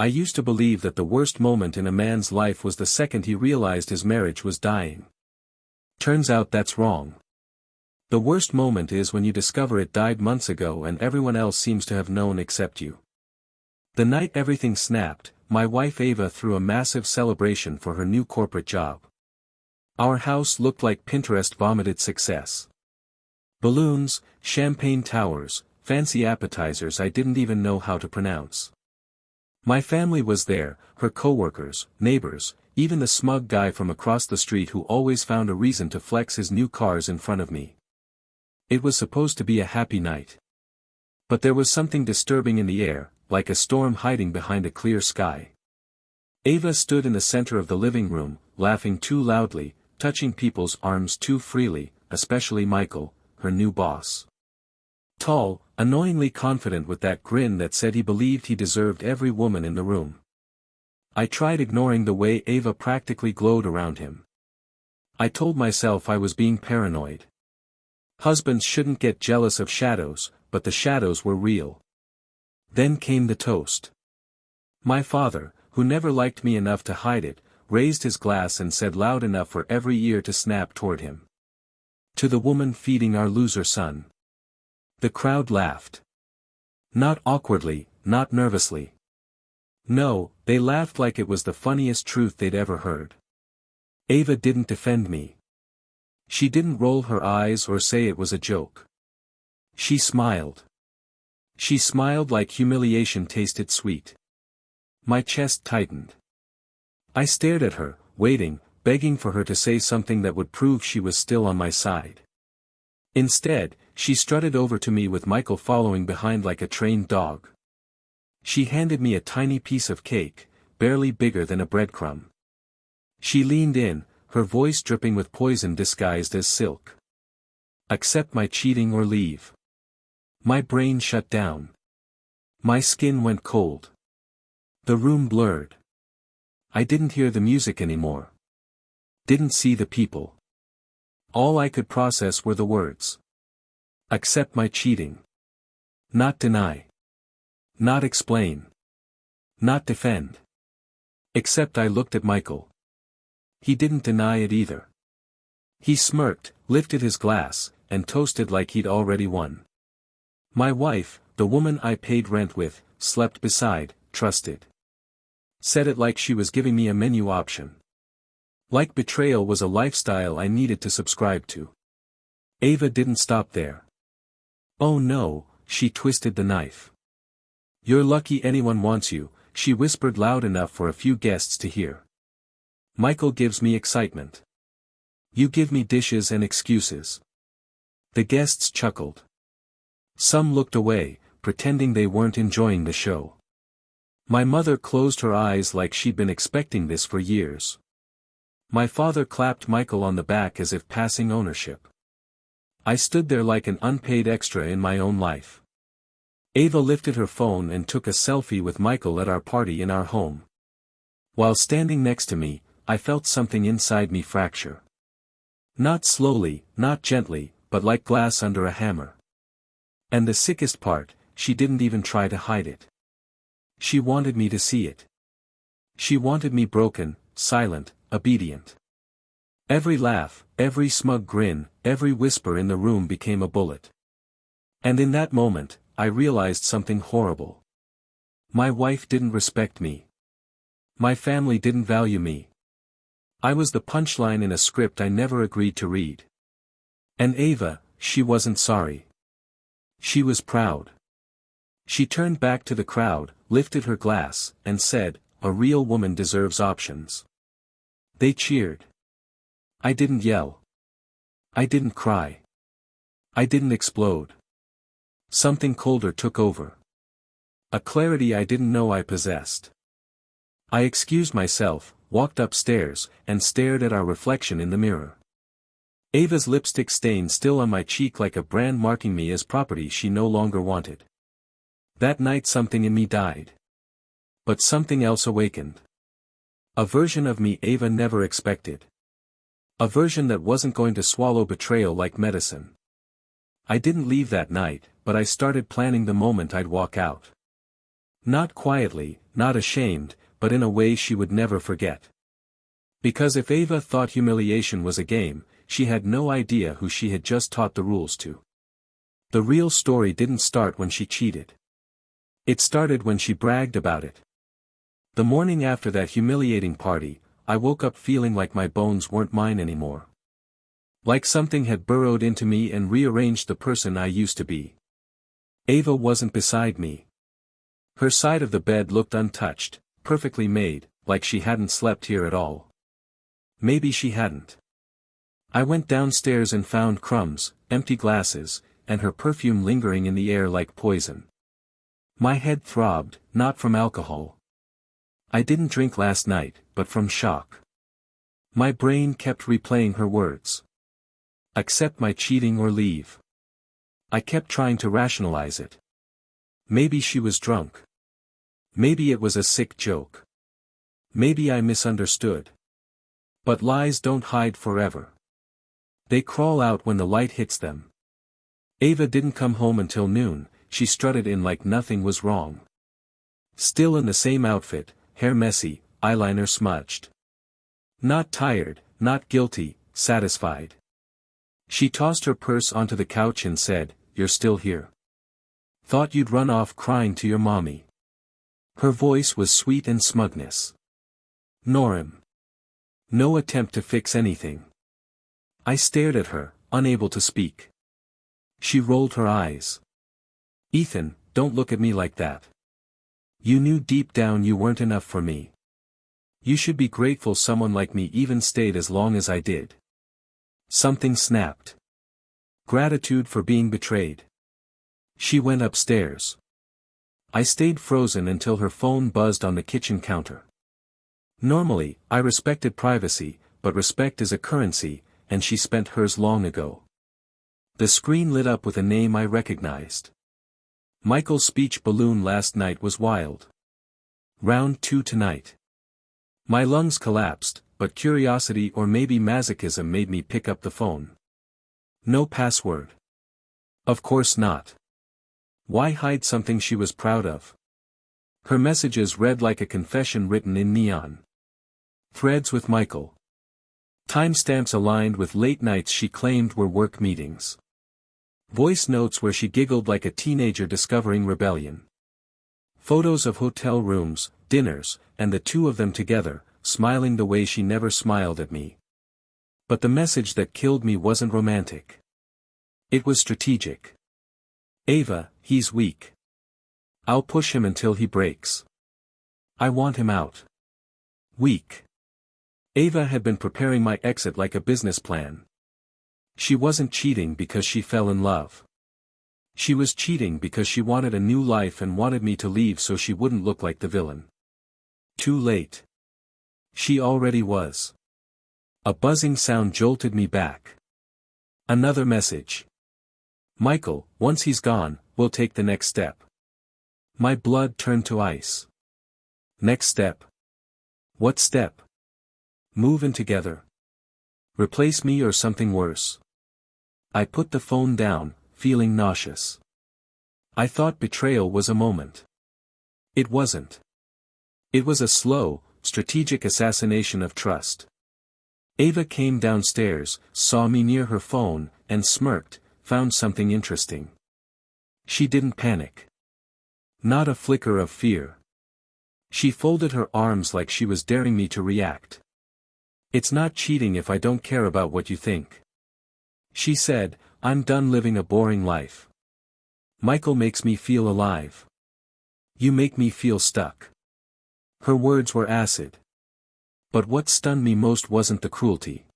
I used to believe that the worst moment in a man's life was the second he realized his marriage was dying. Turns out that's wrong. The worst moment is when you discover it died months ago and everyone else seems to have known except you. The night everything snapped, my wife Ava threw a massive celebration for her new corporate job. Our house looked like Pinterest vomited success. Balloons, champagne towers, fancy appetizers I didn't even know how to pronounce. My family was there, her coworkers, neighbors, even the smug guy from across the street who always found a reason to flex his new cars in front of me. It was supposed to be a happy night. But there was something disturbing in the air, like a storm hiding behind a clear sky. Ava stood in the center of the living room, laughing too loudly, touching people's arms too freely, especially Michael, her new boss. Tall, annoyingly confident with that grin that said he believed he deserved every woman in the room. I tried ignoring the way Ava practically glowed around him. I told myself I was being paranoid. Husbands shouldn't get jealous of shadows, but the shadows were real. Then came the toast. My father, who never liked me enough to hide it, raised his glass and said loud enough for every ear to snap toward him. To the woman feeding our loser son. The crowd laughed. Not awkwardly, not nervously. No, they laughed like it was the funniest truth they'd ever heard. Ava didn't defend me. She didn't roll her eyes or say it was a joke. She smiled. She smiled like humiliation tasted sweet. My chest tightened. I stared at her, waiting, begging for her to say something that would prove she was still on my side. Instead, she strutted over to me with Michael following behind like a trained dog. She handed me a tiny piece of cake, barely bigger than a breadcrumb. She leaned in, her voice dripping with poison disguised as silk. Accept my cheating or leave. My brain shut down. My skin went cold. The room blurred. I didn't hear the music anymore. Didn't see the people. All I could process were the words. Accept my cheating. Not deny. Not explain. Not defend. Except I looked at Michael. He didn't deny it either. He smirked, lifted his glass, and toasted like he'd already won. My wife, the woman I paid rent with, slept beside, trusted. Said it like she was giving me a menu option. Like betrayal was a lifestyle I needed to subscribe to. Ava didn't stop there. Oh no, she twisted the knife. You're lucky anyone wants you, she whispered loud enough for a few guests to hear. Michael gives me excitement. You give me dishes and excuses. The guests chuckled. Some looked away, pretending they weren't enjoying the show. My mother closed her eyes like she'd been expecting this for years. My father clapped Michael on the back as if passing ownership. I stood there like an unpaid extra in my own life. Ava lifted her phone and took a selfie with Michael at our party in our home. While standing next to me, I felt something inside me fracture. Not slowly, not gently, but like glass under a hammer. And the sickest part, she didn't even try to hide it. She wanted me to see it. She wanted me broken, silent, obedient. Every laugh, every smug grin, every whisper in the room became a bullet. And in that moment, I realized something horrible. My wife didn't respect me. My family didn't value me. I was the punchline in a script I never agreed to read. And Ava, she wasn't sorry. She was proud. She turned back to the crowd, lifted her glass, and said, "A real woman deserves options." They cheered. I didn't yell. I didn't cry. I didn't explode. Something colder took over. A clarity I didn't know I possessed. I excused myself, walked upstairs, and stared at our reflection in the mirror. Ava's lipstick stain still on my cheek like a brand marking me as property she no longer wanted. That night something in me died. But something else awakened. A version of me Ava never expected. A version that wasn't going to swallow betrayal like medicine. I didn't leave that night, but I started planning the moment I'd walk out. Not quietly, not ashamed, but in a way she would never forget. Because if Ava thought humiliation was a game, she had no idea who she had just taught the rules to. The real story didn't start when she cheated. It started when she bragged about it. The morning after that humiliating party, I woke up feeling like my bones weren't mine anymore. Like something had burrowed into me and rearranged the person I used to be. Ava wasn't beside me. Her side of the bed looked untouched, perfectly made, like she hadn't slept here at all. Maybe she hadn't. I went downstairs and found crumbs, empty glasses, and her perfume lingering in the air like poison. My head throbbed, not from alcohol. I didn't drink last night, but from shock. My brain kept replaying her words. Accept my cheating or leave. I kept trying to rationalize it. Maybe she was drunk. Maybe it was a sick joke. Maybe I misunderstood. But lies don't hide forever. They crawl out when the light hits them. Ava didn't come home until noon. She strutted in like nothing was wrong. Still in the same outfit, hair messy, eyeliner smudged. Not tired, not guilty, satisfied. She tossed her purse onto the couch and said, "You're still here. Thought you'd run off crying to your mommy." Her voice was sweet and smugness. Norm. No attempt to fix anything. I stared at her, unable to speak. She rolled her eyes. "Ethan, don't look at me like that. You knew deep down you weren't enough for me. You should be grateful someone like me even stayed as long as I did." Something snapped. Gratitude for being betrayed. She went upstairs. I stayed frozen until her phone buzzed on the kitchen counter. Normally, I respected privacy, but respect is a currency, and she spent hers long ago. The screen lit up with a name I recognized. Michael's speech balloon last night was wild. Round 2 tonight. My lungs collapsed, but curiosity or maybe masochism made me pick up the phone. No password. Of course not. Why hide something she was proud of? Her messages read like a confession written in neon. Threads with Michael. Timestamps aligned with late nights she claimed were work meetings. Voice notes where she giggled like a teenager discovering rebellion. Photos of hotel rooms, dinners, and the two of them together, smiling the way she never smiled at me. But the message that killed me wasn't romantic. It was strategic. "Ava, he's weak. I'll push him until he breaks. I want him out." Weak. Ava had been preparing my exit like a business plan. She wasn't cheating because she fell in love. She was cheating because she wanted a new life and wanted me to leave so she wouldn't look like the villain. Too late. She already was. A buzzing sound jolted me back. Another message. "Michael, once he's gone, we'll take the next step." My blood turned to ice. Next step? What step? Move in together. Replace me or something worse. I put the phone down, feeling nauseous. I thought betrayal was a moment. It wasn't. It was a slow, strategic assassination of trust. Ava came downstairs, saw me near her phone, and smirked, found something interesting. She didn't panic. Not a flicker of fear. She folded her arms like she was daring me to react. "It's not cheating if I don't care about what you think." She said, "I'm done living a boring life. Michael makes me feel alive. You make me feel stuck." Her words were acid. But what stunned me most wasn't the cruelty.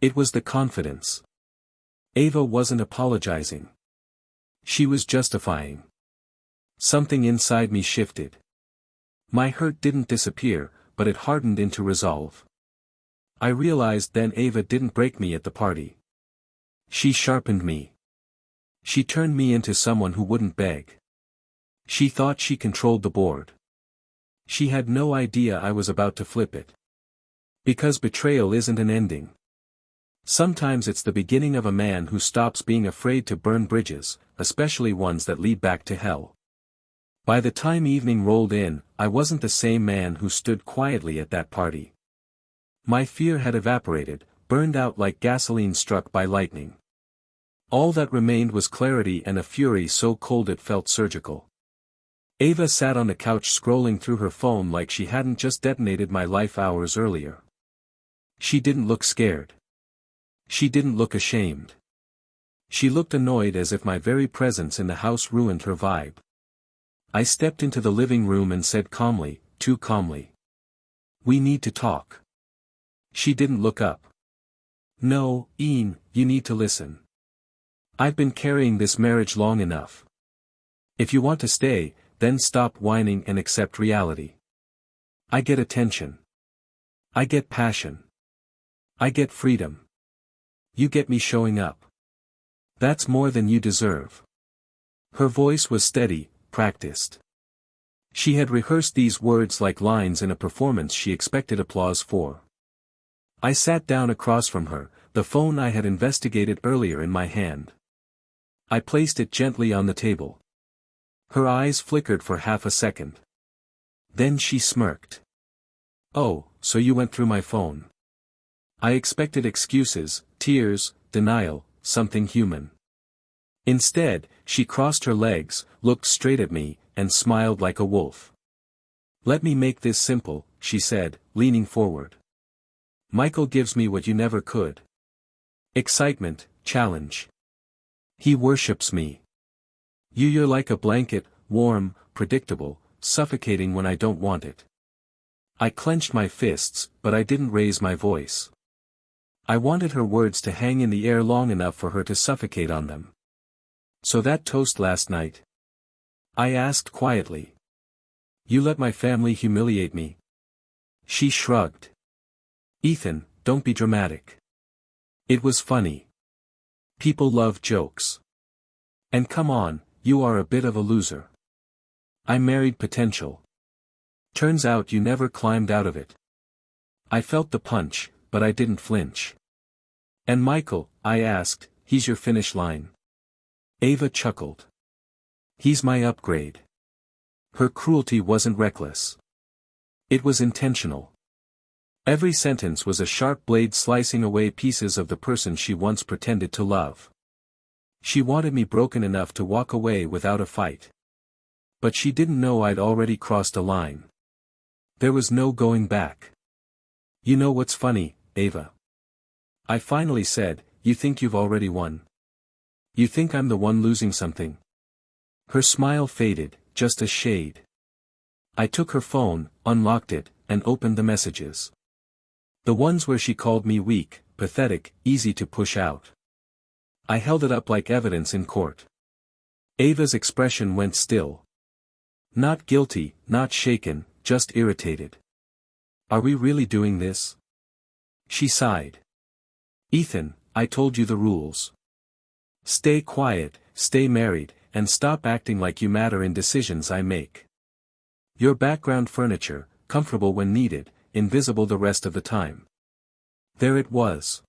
It was the confidence. Ava wasn't apologizing. She was justifying. Something inside me shifted. My hurt didn't disappear, but it hardened into resolve. I realized then Ava didn't break me at the party. She sharpened me. She turned me into someone who wouldn't beg. She thought she controlled the board. She had no idea I was about to flip it. Because betrayal isn't an ending. Sometimes it's the beginning of a man who stops being afraid to burn bridges, especially ones that lead back to hell. By the time evening rolled in, I wasn't the same man who stood quietly at that party. My fear had evaporated, burned out like gasoline struck by lightning. All that remained was clarity and a fury so cold it felt surgical. Ava sat on the couch scrolling through her phone like she hadn't just detonated my life hours earlier. She didn't look scared. She didn't look ashamed. She looked annoyed, as if my very presence in the house ruined her vibe. I stepped into the living room and said calmly, too calmly, "We need to talk." She didn't look up. "No, Ian, you need to listen. I've been carrying this marriage long enough. If you want to stay, then stop whining and accept reality. I get attention. I get passion. I get freedom. You get me showing up. That's more than you deserve." Her voice was steady, practiced. She had rehearsed these words like lines in a performance she expected applause for. I sat down across from her, the phone I had investigated earlier in my hand. I placed it gently on the table. Her eyes flickered for half a second. Then she smirked. "Oh, so you went through my phone." I expected excuses, tears, denial, something human. Instead, she crossed her legs, looked straight at me, and smiled like a wolf. "Let me make this simple," she said, leaning forward. "Michael gives me what you never could. Excitement, challenge. He worships me. You're like a blanket, warm, predictable, suffocating when I don't want it." I clenched my fists, but I didn't raise my voice. I wanted her words to hang in the air long enough for her to suffocate on them. "So that toast last night?" I asked quietly. "You let my family humiliate me?" She shrugged. "Ethan, don't be dramatic. It was funny. People love jokes. And come on, you are a bit of a loser. I married potential. Turns out you never climbed out of it." I felt the punch, but I didn't flinch. "And Michael," I asked, "he's your finish line?" Ava chuckled. "He's my upgrade." Her cruelty wasn't reckless. It was intentional. Every sentence was a sharp blade slicing away pieces of the person she once pretended to love. She wanted me broken enough to walk away without a fight. But she didn't know I'd already crossed a line. There was no going back. "You know what's funny, Ava?" I finally said, "You think you've already won? You think I'm the one losing something?" Her smile faded, just a shade. I took her phone, unlocked it, and opened the messages. The ones where she called me weak, pathetic, easy to push out. I held it up like evidence in court. Ava's expression went still. Not guilty, not shaken, just irritated. "Are we really doing this?" She sighed. "Ethan, I told you the rules. Stay quiet, stay married, and stop acting like you matter in decisions I make. You're background furniture, comfortable when needed, invisible the rest of the time." There it was.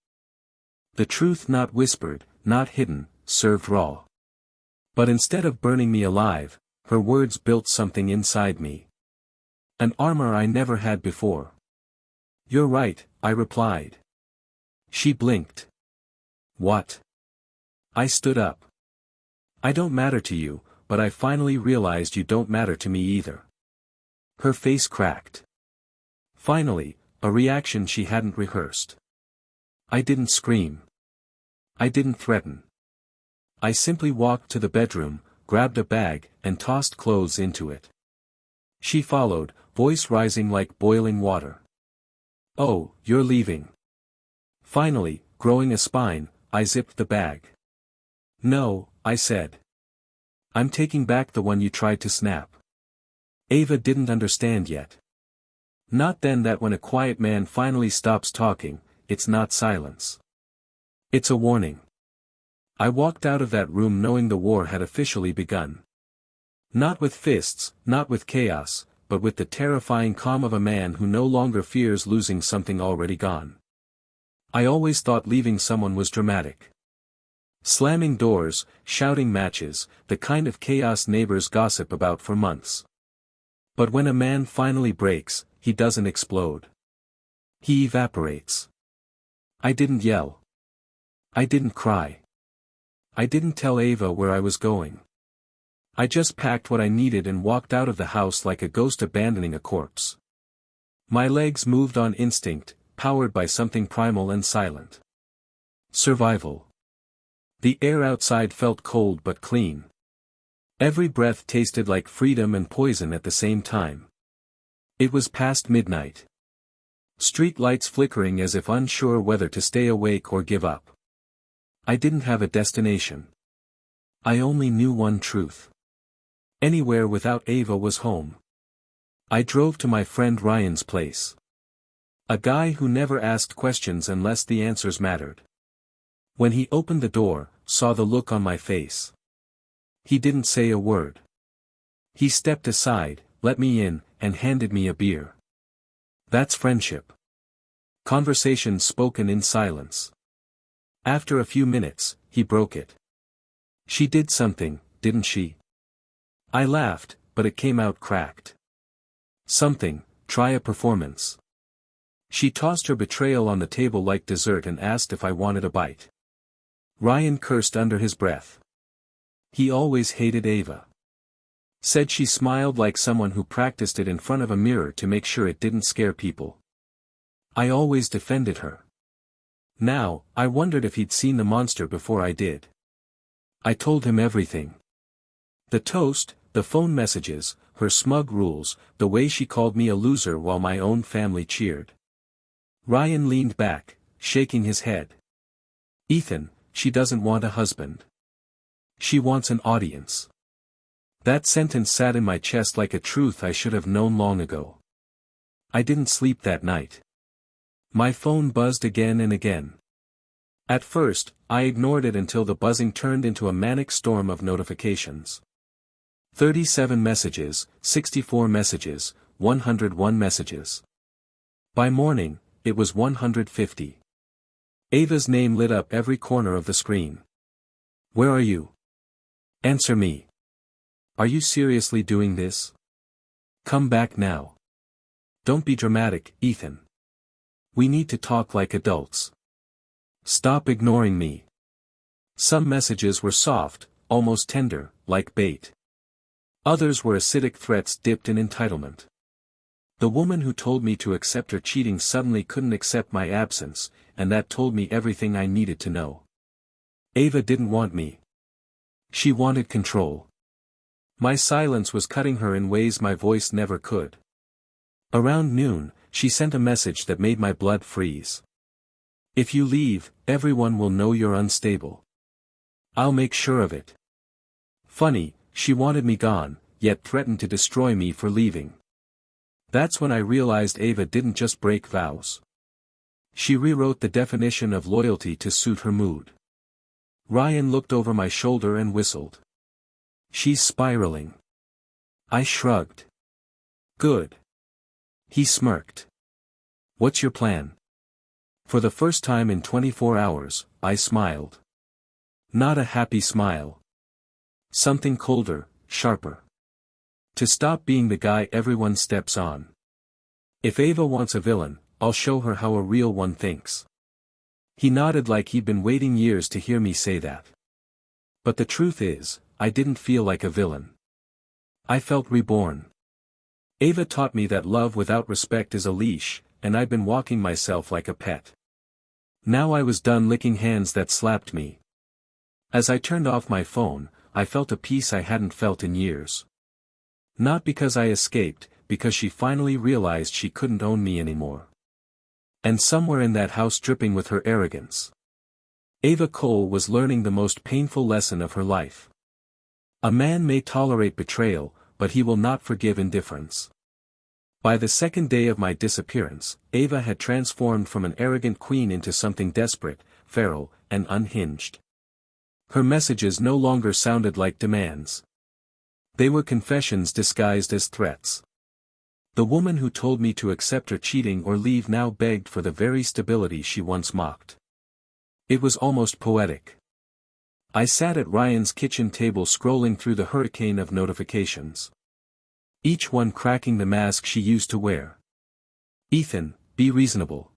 The truth, not whispered, not hidden, served raw. But instead of burning me alive, her words built something inside me. An armor I never had before. "You're right," I replied. She blinked. "What?" I stood up. "I don't matter to you, but I finally realized you don't matter to me either." Her face cracked. Finally, a reaction she hadn't rehearsed. I didn't scream. I didn't threaten. I simply walked to the bedroom, grabbed a bag, and tossed clothes into it. She followed, voice rising like boiling water. "Oh, you're leaving." Finally, growing a spine, I zipped the bag. "No," I said. "I'm taking back the one you tried to snap." Ava didn't understand yet. Not then that when a quiet man finally stops talking, it's not silence. It's a warning. I walked out of that room knowing the war had officially begun. Not with fists, not with chaos, but with the terrifying calm of a man who no longer fears losing something already gone. I always thought leaving someone was dramatic. Slamming doors, shouting matches, the kind of chaos neighbors gossip about for months. But when a man finally breaks, he doesn't explode. He evaporates. I didn't yell. I didn't cry. I didn't tell Ava where I was going. I just packed what I needed and walked out of the house like a ghost abandoning a corpse. My legs moved on instinct, powered by something primal and silent. Survival. The air outside felt cold but clean. Every breath tasted like freedom and poison at the same time. It was past midnight. Street lights flickering as if unsure whether to stay awake or give up. I didn't have a destination. I only knew one truth. Anywhere without Ava was home. I drove to my friend Ryan's place. A guy who never asked questions unless the answers mattered. When he opened the door, saw the look on my face. He didn't say a word. He stepped aside, let me in, and handed me a beer. That's friendship. Conversations spoken in silence. After a few minutes, he broke it. She did something, didn't she? I laughed, but it came out cracked. Something, try a performance. She tossed her betrayal on the table like dessert and asked if I wanted a bite. Ryan cursed under his breath. He always hated Ava. Said she smiled like someone who practiced it in front of a mirror to make sure it didn't scare people. I always defended her. Now, I wondered if he'd seen the monster before I did. I told him everything. The toast, the phone messages, her smug rules, the way she called me a loser while my own family cheered. Ryan leaned back, shaking his head. Ethan, she doesn't want a husband. She wants an audience. That sentence sat in my chest like a truth I should have known long ago. I didn't sleep that night. My phone buzzed again and again. At first, I ignored it until the buzzing turned into a manic storm of notifications. 37 messages, 64 messages, 101 messages. By morning, it was 150. Ava's name lit up every corner of the screen. Where are you? Answer me. Are you seriously doing this? Come back now. Don't be dramatic, Ethan. We need to talk like adults. Stop ignoring me. Some messages were soft, almost tender, like bait. Others were acidic threats dipped in entitlement. The woman who told me to accept her cheating suddenly couldn't accept my absence, and that told me everything I needed to know. Ava didn't want me. She wanted control. My silence was cutting her in ways my voice never could. Around noon, she sent a message that made my blood freeze. If you leave, everyone will know you're unstable. I'll make sure of it. Funny, she wanted me gone, yet threatened to destroy me for leaving. That's when I realized Ava didn't just break vows. She rewrote the definition of loyalty to suit her mood. Ryan looked over my shoulder and whistled. She's spiraling. I shrugged. Good. He smirked. What's your plan? For the first time in 24 hours, I smiled. Not a happy smile. Something colder, sharper. To stop being the guy everyone steps on. If Ava wants a villain, I'll show her how a real one thinks. He nodded like he'd been waiting years to hear me say that. But the truth is, I didn't feel like a villain. I felt reborn. Ava taught me that love without respect is a leash, and I'd been walking myself like a pet. Now I was done licking hands that slapped me. As I turned off my phone, I felt a peace I hadn't felt in years. Not because I escaped, because she finally realized she couldn't own me anymore. And somewhere in that house dripping with her arrogance, Ava Cole was learning the most painful lesson of her life. A man may tolerate betrayal, but he will not forgive indifference. By the second day of my disappearance, Ava had transformed from an arrogant queen into something desperate, feral, and unhinged. Her messages no longer sounded like demands. They were confessions disguised as threats. The woman who told me to accept her cheating or leave now begged for the very stability she once mocked. It was almost poetic. I sat at Ryan's kitchen table scrolling through the hurricane of notifications. Each one cracking the mask she used to wear. Ethan, be reasonable.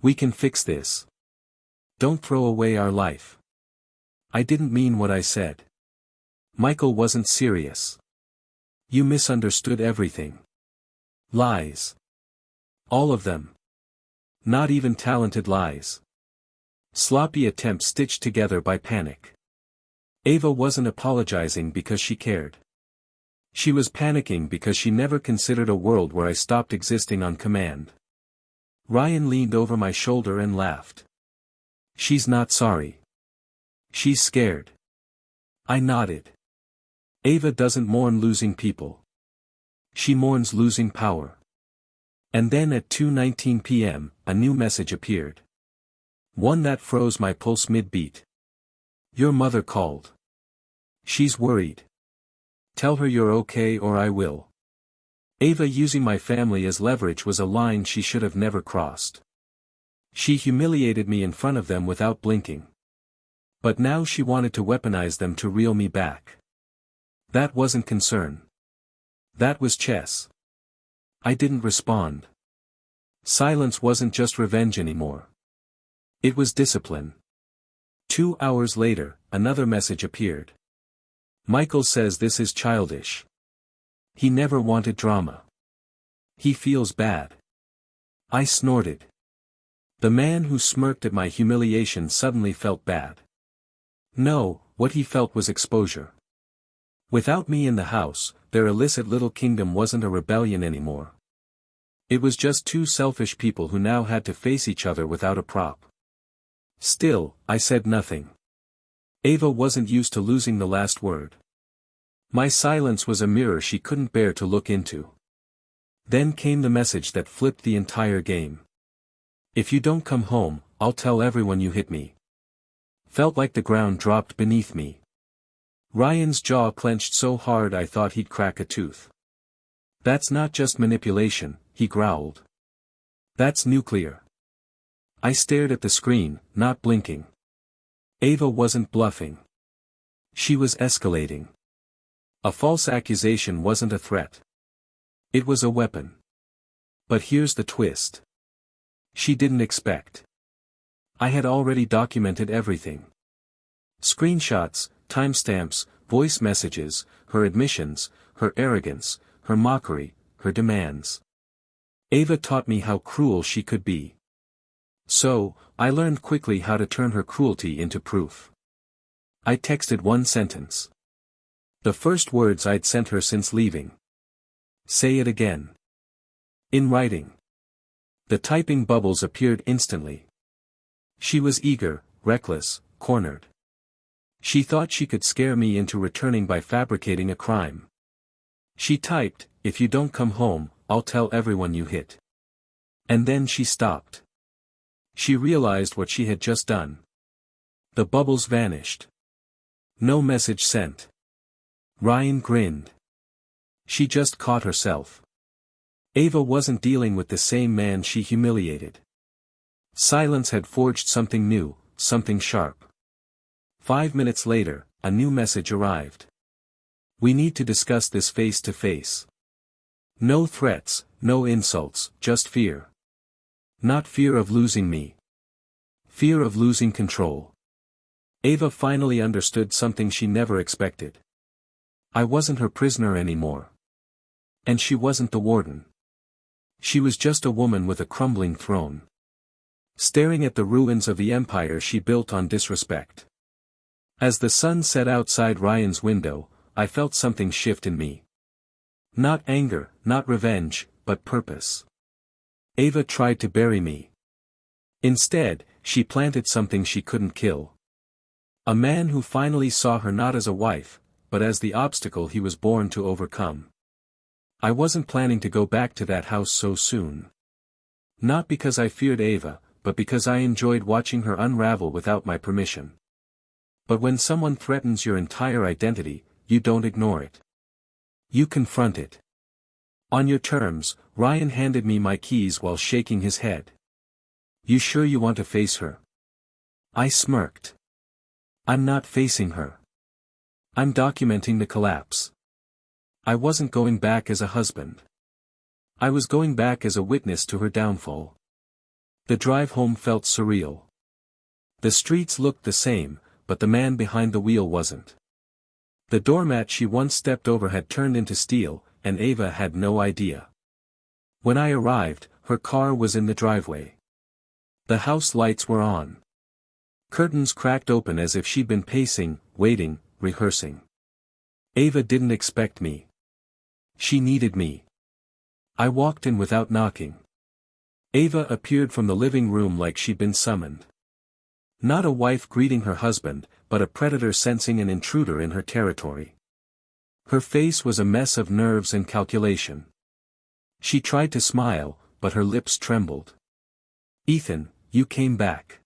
We can fix this. Don't throw away our life. I didn't mean what I said. Michael wasn't serious. You misunderstood everything. Lies. All of them. Not even talented lies. Sloppy attempts stitched together by panic. Ava wasn't apologizing because she cared. She was panicking because she never considered a world where I stopped existing on command. Ryan leaned over my shoulder and laughed. She's not sorry. She's scared. I nodded. Ava doesn't mourn losing people. She mourns losing power. And then at 2:19 p.m., a new message appeared. One that froze my pulse mid-beat. Your mother called. She's worried. Tell her you're okay or I will. Ava using my family as leverage was a line she should have never crossed. She humiliated me in front of them without blinking. But now she wanted to weaponize them to reel me back. That wasn't concern. That was chess. I didn't respond. Silence wasn't just revenge anymore. It was discipline. 2 hours later, another message appeared. Michael says this is childish. He never wanted drama. He feels bad. I snorted. The man who smirked at my humiliation suddenly felt bad. No, what he felt was exposure. Without me in the house, their illicit little kingdom wasn't a rebellion anymore. It was just two selfish people who now had to face each other without a prop. Still, I said nothing. Ava wasn't used to losing the last word. My silence was a mirror she couldn't bear to look into. Then came the message that flipped the entire game. If you don't come home, I'll tell everyone you hit me. Felt like the ground dropped beneath me. Ryan's jaw clenched so hard I thought he'd crack a tooth. That's not just manipulation, he growled. That's nuclear. I stared at the screen, not blinking. Ava wasn't bluffing. She was escalating. A false accusation wasn't a threat. It was a weapon. But here's the twist. She didn't expect. I had already documented everything. Screenshots, timestamps, voice messages, her admissions, her arrogance, her mockery, her demands. Ava taught me how cruel she could be. So, I learned quickly how to turn her cruelty into proof. I texted one sentence. The first words I'd sent her since leaving. Say it again. In writing. The typing bubbles appeared instantly. She was eager, reckless, cornered. She thought she could scare me into returning by fabricating a crime. She typed, if you don't come home, I'll tell everyone you hit. And then she stopped. She realized what she had just done. The bubbles vanished. No message sent. Ryan grinned. She just caught herself. Ava wasn't dealing with the same man she humiliated. Silence had forged something new, something sharp. 5 minutes later, a new message arrived. We need to discuss this face to face. No threats, no insults, just fear. Not fear of losing me. Fear of losing control. Ava finally understood something she never expected. I wasn't her prisoner anymore. And she wasn't the warden. She was just a woman with a crumbling throne. Staring at the ruins of the empire she built on disrespect. As the sun set outside Ryan's window, I felt something shift in me. Not anger, not revenge, but purpose. Ava tried to bury me. Instead, she planted something she couldn't kill. A man who finally saw her not as a wife, but as the obstacle he was born to overcome. I wasn't planning to go back to that house so soon. Not because I feared Ava, but because I enjoyed watching her unravel without my permission. But when someone threatens your entire identity, you don't ignore it. You confront it. On your terms, Ryan handed me my keys while shaking his head. You sure you want to face her? I smirked. I'm not facing her. I'm documenting the collapse. I wasn't going back as a husband. I was going back as a witness to her downfall. The drive home felt surreal. The streets looked the same, but the man behind the wheel wasn't. The doormat she once stepped over had turned into steel, and Ava had no idea. When I arrived, her car was in the driveway. The house lights were on. Curtains cracked open as if she'd been pacing, waiting, rehearsing. Ava didn't expect me. She needed me. I walked in without knocking. Ava appeared from the living room like she'd been summoned. Not a wife greeting her husband, but a predator sensing an intruder in her territory. Her face was a mess of nerves and calculation. She tried to smile, but her lips trembled. "Ethan, you came back."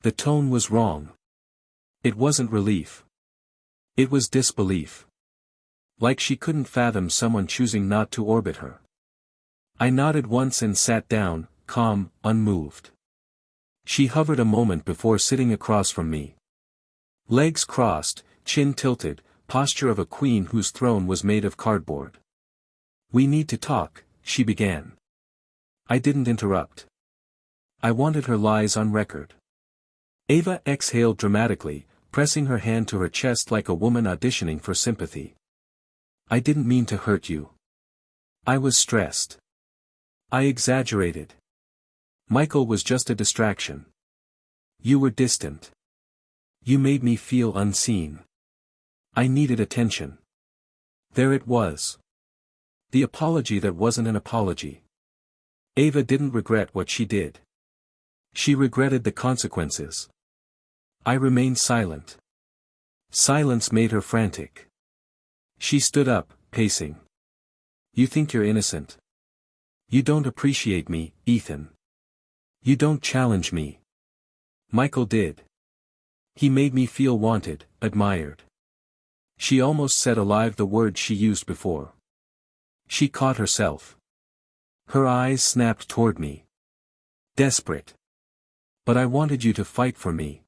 The tone was wrong. It wasn't relief. It was disbelief. Like she couldn't fathom someone choosing not to orbit her. I nodded once and sat down, calm, unmoved. She hovered a moment before sitting across from me. Legs crossed, chin tilted, posture of a queen whose throne was made of cardboard. "We need to talk," she began. I didn't interrupt. I wanted her lies on record. Ava exhaled dramatically, pressing her hand to her chest like a woman auditioning for sympathy. "I didn't mean to hurt you. I was stressed. I exaggerated. Michael was just a distraction. You were distant. You made me feel unseen. I needed attention." There it was. The apology that wasn't an apology. Ava didn't regret what she did. She regretted the consequences. I remained silent. Silence made her frantic. She stood up, pacing. "You think you're innocent. You don't appreciate me, Ethan. You don't challenge me. Michael did. He made me feel wanted, admired." She almost said alive the word she used before. She caught herself. Her eyes snapped toward me. "Desperate. But I wanted you to fight for me."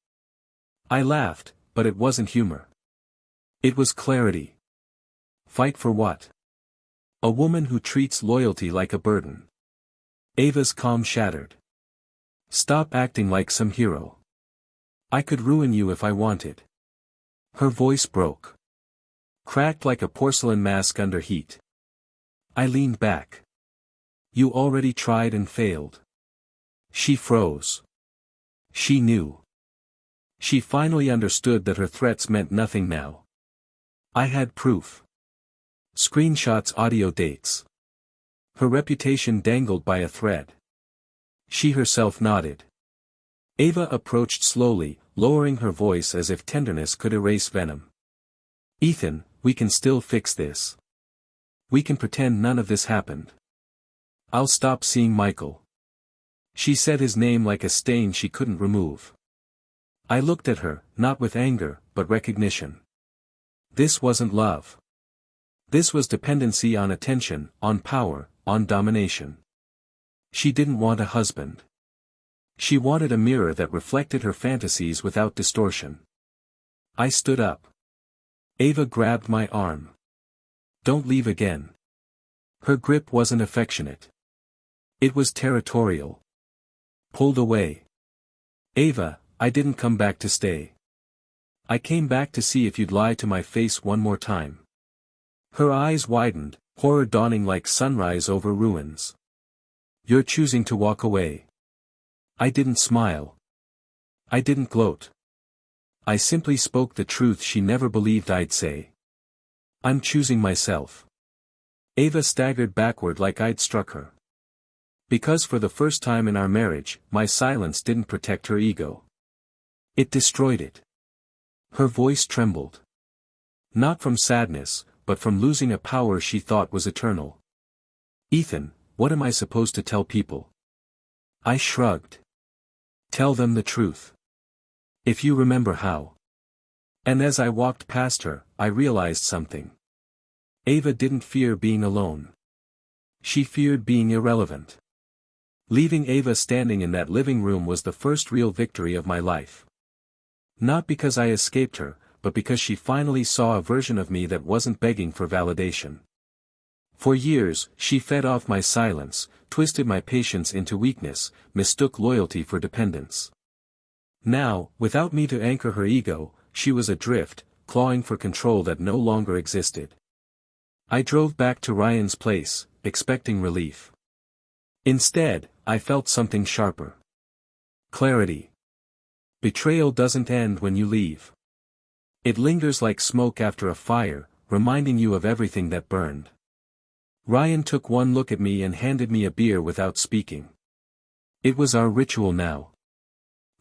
I laughed, but it wasn't humor. It was clarity. Fight for what? A woman who treats loyalty like a burden. Ava's calm shattered. "Stop acting like some hero. I could ruin you if I wanted." Her voice broke. Cracked like a porcelain mask under heat. I leaned back. "You already tried and failed." She froze. She knew. She finally understood that her threats meant nothing now. I had proof. Screenshots, audio dates. Her reputation dangled by a thread. She herself nodded. Ava approached slowly, lowering her voice as if tenderness could erase venom. "Ethan, we can still fix this. We can pretend none of this happened. I'll stop seeing Michael." She said his name like a stain she couldn't remove. I looked at her, not with anger, but recognition. This wasn't love. This was dependency on attention, on power, on domination. She didn't want a husband. She wanted a mirror that reflected her fantasies without distortion. I stood up. Ava grabbed my arm. "Don't leave again." Her grip wasn't affectionate. It was territorial. Pulled away. "Ava, I didn't come back to stay. I came back to see if you'd lie to my face one more time." Her eyes widened, horror dawning like sunrise over ruins. "You're choosing to walk away." I didn't smile. I didn't gloat. I simply spoke the truth she never believed I'd say. "I'm choosing myself." Ava staggered backward like I'd struck her. Because for the first time in our marriage, my silence didn't protect her ego. It destroyed it. Her voice trembled. Not from sadness, but from losing a power she thought was eternal. "Ethan, what am I supposed to tell people?" I shrugged. "Tell them the truth. If you remember how." And as I walked past her, I realized something. Ava didn't fear being alone. She feared being irrelevant. Leaving Ava standing in that living room was the first real victory of my life. Not because I escaped her, but because she finally saw a version of me that wasn't begging for validation. For years, she fed off my silence, twisted my patience into weakness, mistook loyalty for dependence. Now, without me to anchor her ego, she was adrift, clawing for control that no longer existed. I drove back to Ryan's place, expecting relief. Instead, I felt something sharper. Clarity. Betrayal doesn't end when you leave. It lingers like smoke after a fire, reminding you of everything that burned. Ryan took one look at me and handed me a beer without speaking. It was our ritual now.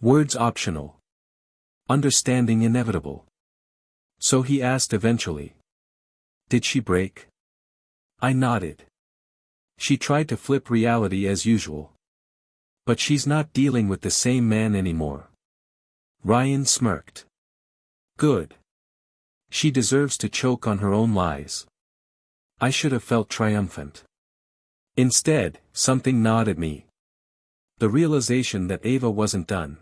Words optional. Understanding inevitable. So he asked eventually. Did she break? I nodded. She tried to flip reality as usual. But she's not dealing with the same man anymore. Ryan smirked. Good. She deserves to choke on her own lies. I should have felt triumphant. Instead, something gnawed at me. The realization that Ava wasn't done.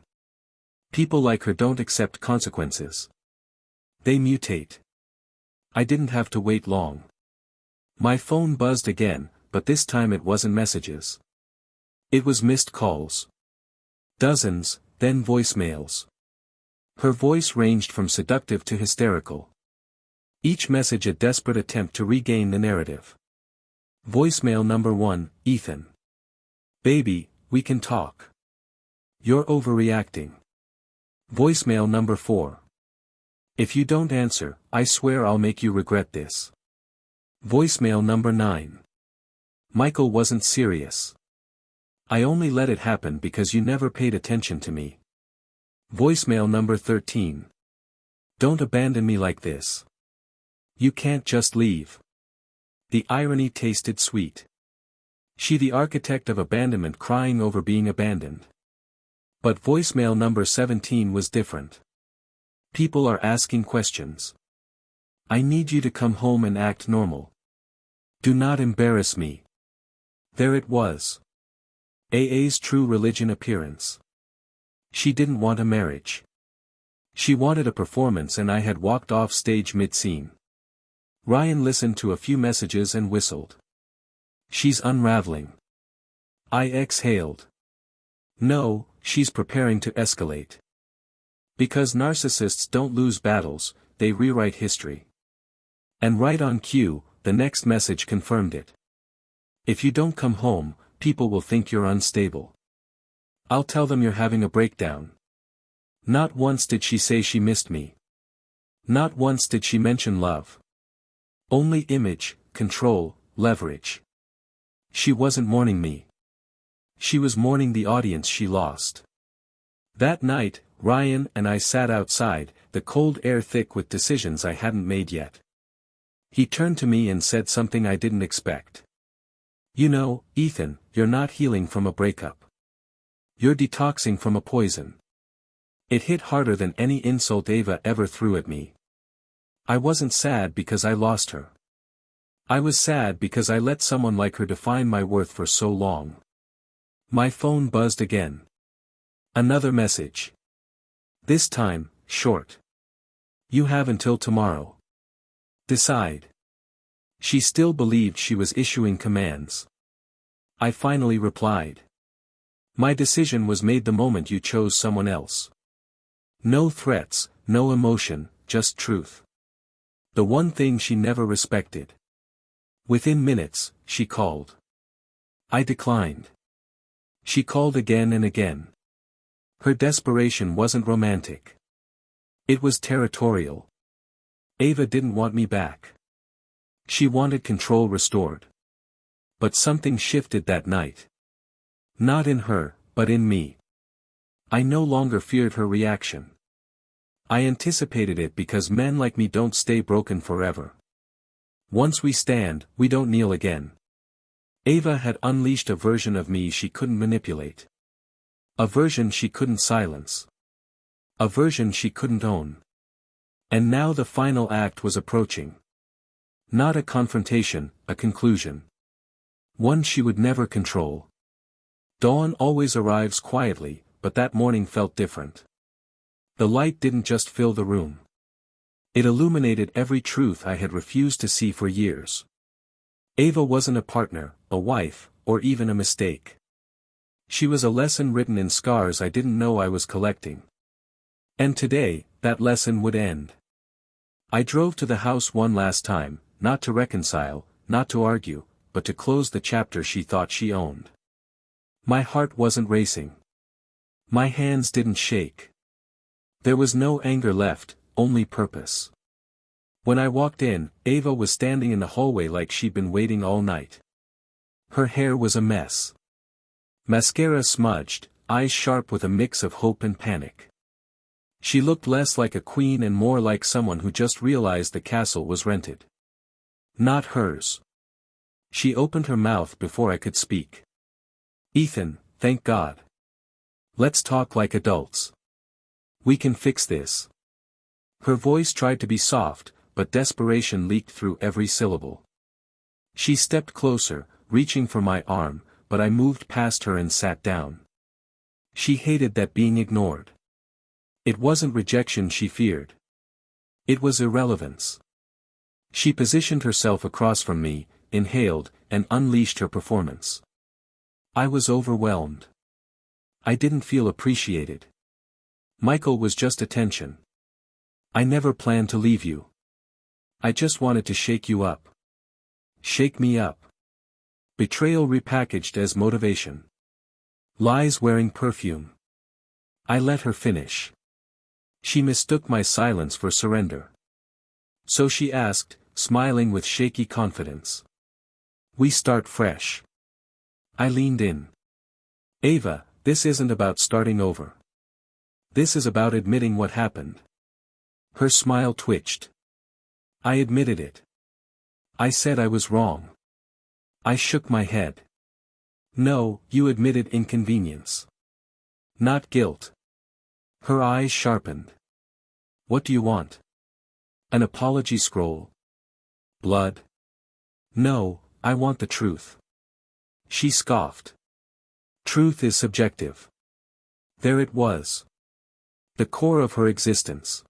People like her don't accept consequences. They mutate. I didn't have to wait long. My phone buzzed again, but this time it wasn't messages. It was missed calls. Dozens, then voicemails. Her voice ranged from seductive to hysterical. Each message a desperate attempt to regain the narrative. Voicemail number 1, Ethan. Baby, we can talk. You're overreacting. Voicemail number 4. If you don't answer, I swear I'll make you regret this. Voicemail number 9. Michael wasn't serious. I only let it happen because you never paid attention to me. Voicemail number 13. Don't abandon me like this. You can't just leave. The irony tasted sweet. She the architect of abandonment crying over being abandoned. But voicemail number 17 was different. People are asking questions. I need you to come home and act normal. Do not embarrass me. There it was. AA's true religion appearance. She didn't want a marriage. She wanted a performance, and I had walked off stage mid-scene. Ryan listened to a few messages and whistled. She's unraveling. I exhaled. No, she's preparing to escalate. Because narcissists don't lose battles, they rewrite history. And right on cue, the next message confirmed it. If you don't come home, people will think you're unstable. I'll tell them you're having a breakdown. Not once did she say she missed me. Not once did she mention love. Only image, control, leverage. She wasn't mourning me. She was mourning the audience she lost. That night, Ryan and I sat outside, the cold air thick with decisions I hadn't made yet. He turned to me and said something I didn't expect. You know, Ethan, you're not healing from a breakup. You're detoxing from a poison. It hit harder than any insult Ava ever threw at me. I wasn't sad because I lost her. I was sad because I let someone like her define my worth for so long. My phone buzzed again. Another message. This time, short. You have until tomorrow. Decide. She still believed she was issuing commands. I finally replied. My decision was made the moment you chose someone else. No threats, no emotion, just truth. The one thing she never respected. Within minutes, she called. I declined. She called again and again. Her desperation wasn't romantic. It was territorial. Ava didn't want me back. She wanted control restored. But something shifted that night. Not in her, but in me. I no longer feared her reaction. I anticipated it because men like me don't stay broken forever. Once we stand, we don't kneel again. Ava had unleashed a version of me she couldn't manipulate. A version she couldn't silence. A version she couldn't own. And now the final act was approaching. Not a confrontation, a conclusion. One she would never control. Dawn always arrives quietly, but that morning felt different. The light didn't just fill the room. It illuminated every truth I had refused to see for years. Ava wasn't a partner, a wife, or even a mistake. She was a lesson written in scars I didn't know I was collecting. And today, that lesson would end. I drove to the house one last time, not to reconcile, not to argue, but to close the chapter she thought she owned. My heart wasn't racing. My hands didn't shake. There was no anger left, only purpose. When I walked in, Ava was standing in the hallway like she'd been waiting all night. Her hair was a mess. Mascara smudged, eyes sharp with a mix of hope and panic. She looked less like a queen and more like someone who just realized the castle was rented. Not hers. She opened her mouth before I could speak. Ethan, thank God. Let's talk like adults. We can fix this. Her voice tried to be soft, but desperation leaked through every syllable. She stepped closer, reaching for my arm, but I moved past her and sat down. She hated that being ignored. It wasn't rejection she feared. It was irrelevance. She positioned herself across from me, inhaled, and unleashed her performance. I was overwhelmed. I didn't feel appreciated. Michael was just attention. I never planned to leave you. I just wanted to shake you up. Shake me up. Betrayal repackaged as motivation. Lies wearing perfume. I let her finish. She mistook my silence for surrender. So she asked, smiling with shaky confidence. We start fresh. I leaned in. Ava, this isn't about starting over. This is about admitting what happened. Her smile twitched. I admitted it. I said I was wrong. I shook my head. No, you admitted inconvenience. Not guilt. Her eyes sharpened. What do you want? An apology scroll? Blood? No, I want the truth. She scoffed. Truth is subjective. There it was. The core of her existence.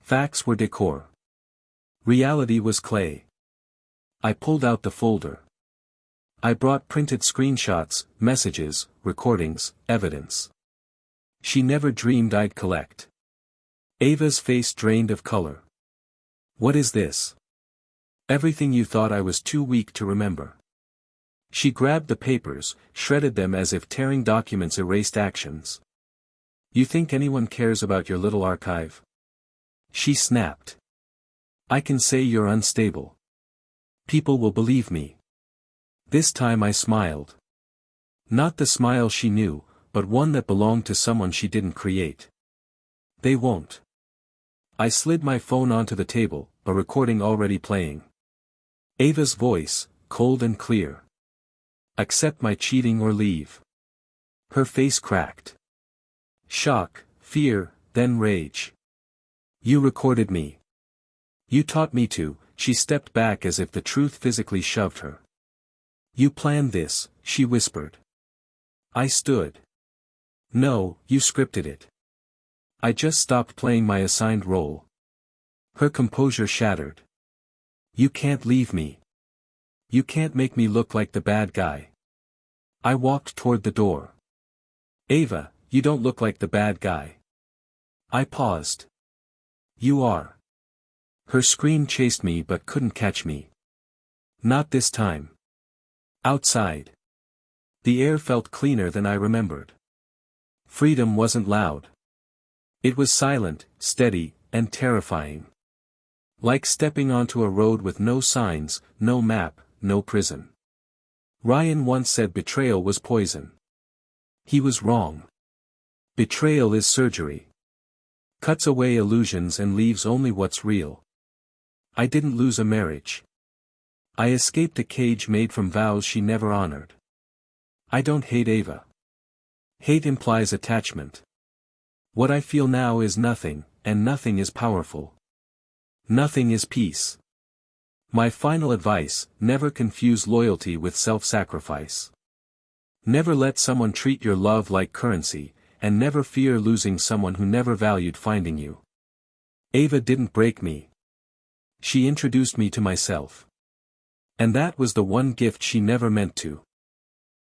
Facts were decor. Reality was clay. I pulled out the folder. I brought printed screenshots, messages, recordings, evidence. She never dreamed I'd collect. Ava's face drained of color. What is this? Everything you thought I was too weak to remember. She grabbed the papers, shredded them as if tearing documents erased actions. You think anyone cares about your little archive? She snapped. I can say you're unstable. People will believe me. This time I smiled. Not the smile she knew, but one that belonged to someone she didn't create. They won't. I slid my phone onto the table, a recording already playing. Ava's voice, cold and clear. Accept my cheating or leave. Her face cracked. Shock, fear, then rage. You recorded me. You taught me to. She stepped back as if the truth physically shoved her. You planned this, she whispered. I stood. No, you scripted it. I just stopped playing my assigned role. Her composure shattered. You can't leave me. You can't make me look like the bad guy. I walked toward the door. Ava, you don't look like the bad guy. I paused. You are. Her scream chased me but couldn't catch me. Not this time. Outside. The air felt cleaner than I remembered. Freedom wasn't loud. It was silent, steady, and terrifying. Like stepping onto a road with no signs, no map, no prison. Ryan once said betrayal was poison. He was wrong. Betrayal is surgery. Cuts away illusions and leaves only what's real. I didn't lose a marriage. I escaped a cage made from vows she never honored. I don't hate Ava. Hate implies attachment. What I feel now is nothing, and nothing is powerful. Nothing is peace. My final advice, never confuse loyalty with self-sacrifice. Never let someone treat your love like currency, and never fear losing someone who never valued finding you. Ava didn't break me. She introduced me to myself. And that was the one gift she never meant to.